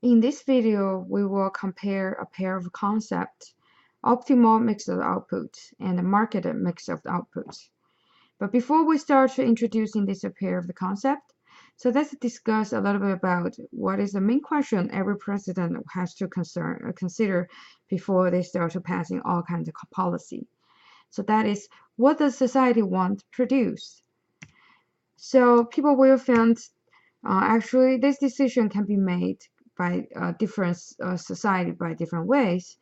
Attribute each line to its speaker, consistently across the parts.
Speaker 1: In this video, we will compare a pair of concepts, optimal mix of outputs and the market mix of outputs. But before we start introducing this pair of the concept, so let's discuss a little bit about what is the main question every president has to consider before they start passing all kinds of policy. So that is, what does society want to produce? So people will find actually this decision can be made by different society by different ways.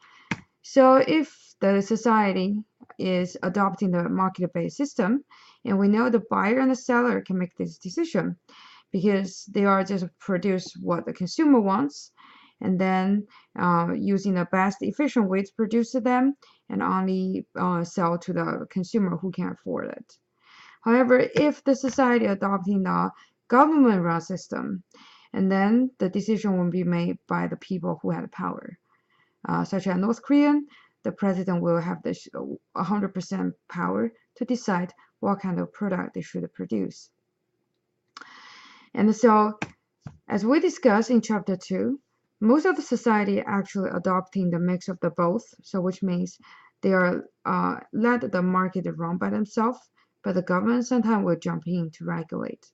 Speaker 1: So if the society is adopting the market-based system, and we know the buyer and the seller can make this decision because they are just produce what the consumer wants, and then using the best efficient way to produce them, and only sell to the consumer who can afford it. However, if the society adopting the government-run system, and then the decision will be made by the people who have power. Such as North Korean, the president will have the 100% power to decide what kind of product they should produce. And so, as we discussed in chapter 2, most of the society actually adopting the mix of the both, so which means they are let the market run by themselves, but the government sometimes will jump in to regulate.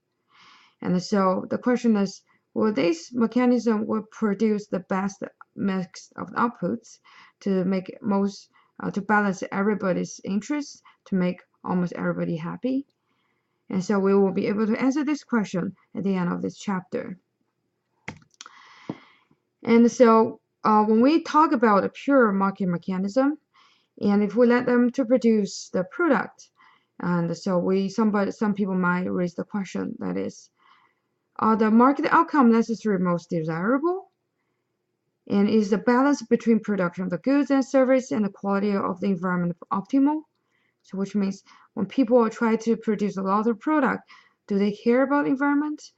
Speaker 1: And so the question is, will this mechanism will produce the best mix of outputs to make most to balance everybody's interests, to make almost everybody happy? And so we will be able to answer this question at the end of this chapter. And so when we talk about a pure market mechanism, and if we let them to produce the product, and so some people might raise the question, that is, are the market outcome necessarily most desirable? And is the balance between production of the goods and service and the quality of the environment optimal? So which means when people try to produce a lot of product, do they care about environment?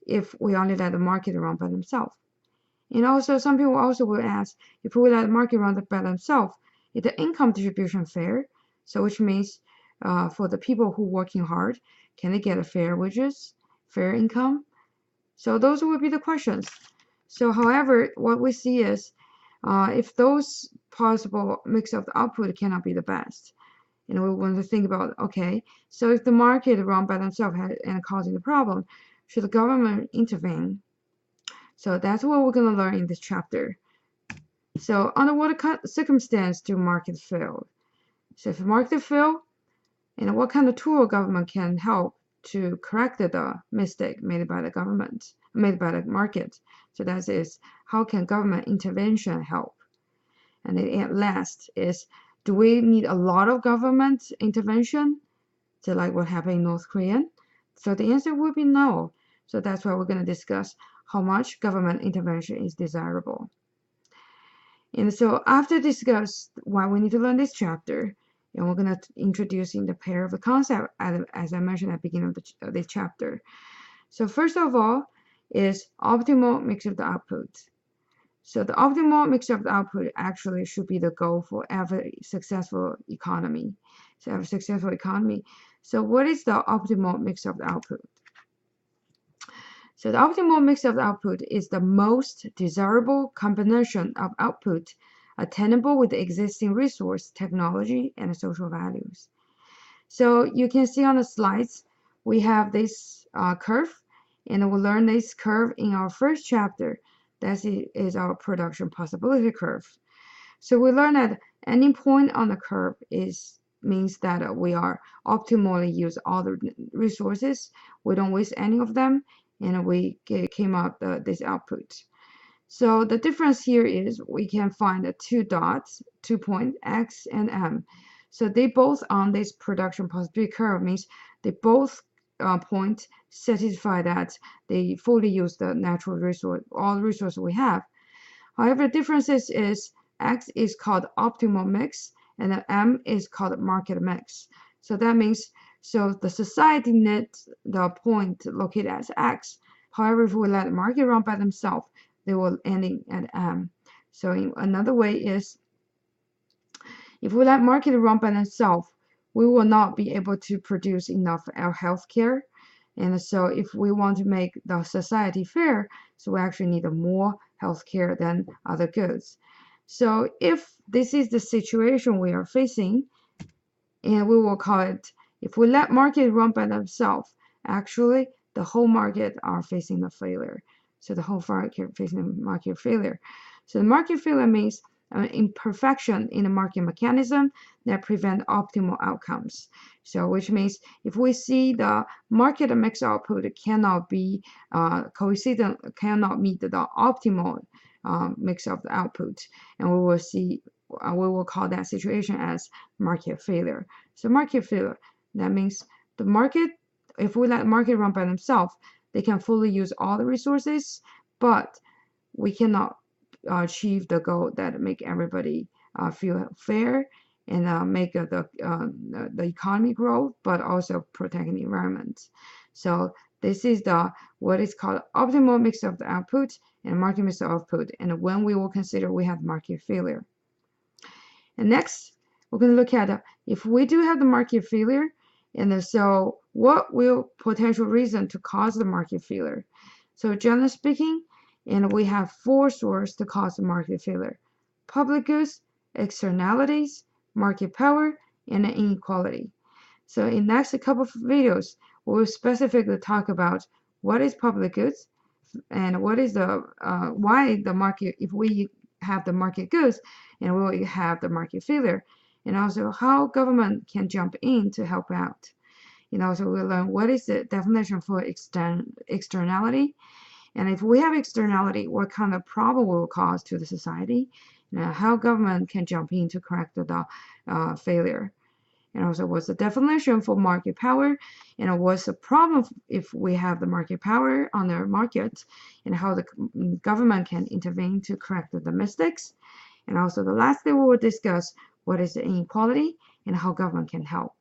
Speaker 1: If we only let the market run by themselves. And also some people also will ask, if we let the market run by themselves, is the income distribution fair? So which means for the people who are working hard, can they get a fair wages, fair income? So those will be the questions. So however, what we see is if those possible mix of the output cannot be the best, we want to think about, okay, so if the market run by themselves and causing the problem, should the government intervene? So that's what we're going to learn in this chapter. So under what circumstance do markets fail? So if market fail, what kind of tool government can help to correct the mistake made by the government, made by the market? So that is, how can government intervention help? And at last is, do we need a lot of government intervention, so like what happened in North Korea? So the answer will be no. So that's why we're going to discuss how much government intervention is desirable. And so after discuss why we need to learn this chapter, and we're going to introduce in the pair of the concept as I mentioned at the beginning of this chapter. So first of all is optimal mix of the output. So the optimal mix of the output actually should be the goal for every successful economy. So every successful economy. So what is the optimal mix of the output? So the optimal mix of the output is the most desirable combination of output attainable with the existing resource, technology, and social values. So you can see on the slides, we have this curve, and we'll learn this curve in our first chapter. That is our production possibility curve. So we learn that any point on the curve means that we are optimally use all the resources. We don't waste any of them, and we came up this output. So the difference here is we can find the 2 dots, 2 points, X and M. So they both on this production possibility curve means they both point satisfy that they fully use the natural resource, all the resources we have. However, the difference is X is called optimal mix and M is called market mix. So that means, so the society needs the point located as X. However, if we let the market run by themselves, they will ending at M. So another way is, if we let market run by themselves, we will not be able to produce enough healthcare. And so if we want to make the society fair, so we actually need more healthcare than other goods. So if this is the situation we are facing, and we will call it, if we let market run by themselves, actually the whole market are facing the failure. So the whole market facing market failure. So the market failure means imperfection in the market mechanism that prevent optimal outcomes. So which means if we see the market mix output cannot be coincident, cannot meet the optimal mix of the output, and we will see we will call that situation as market failure. So market failure, that means the market, if we let the market run by themselves, they can fully use all the resources, but we cannot achieve the goal that make everybody feel fair and make the economy grow, but also protecting the environment. So this is the what is called optimal mix of the output and market mix of output, and when we will consider we have market failure. And next, we're going to look at if we do have the market failure, and so what will potential reason to cause the market failure? So generally speaking, and we have 4 sources to cause the market failure: public goods, externalities, market power, and inequality. So in next couple of videos, we will specifically talk about what is public goods and what is the why the market, if we have the market goods, and we will have the market failure, and also how government can jump in to help out. And also we'll learn what is the definition for externality, and if we have externality, what kind of problem will cause to the society, and how government can jump in to correct the failure. And also what's the definition for market power, and what's the problem if we have the market power on the market, and how the government can intervene to correct the mistakes. And also the last thing we will discuss what is the inequality and how government can help.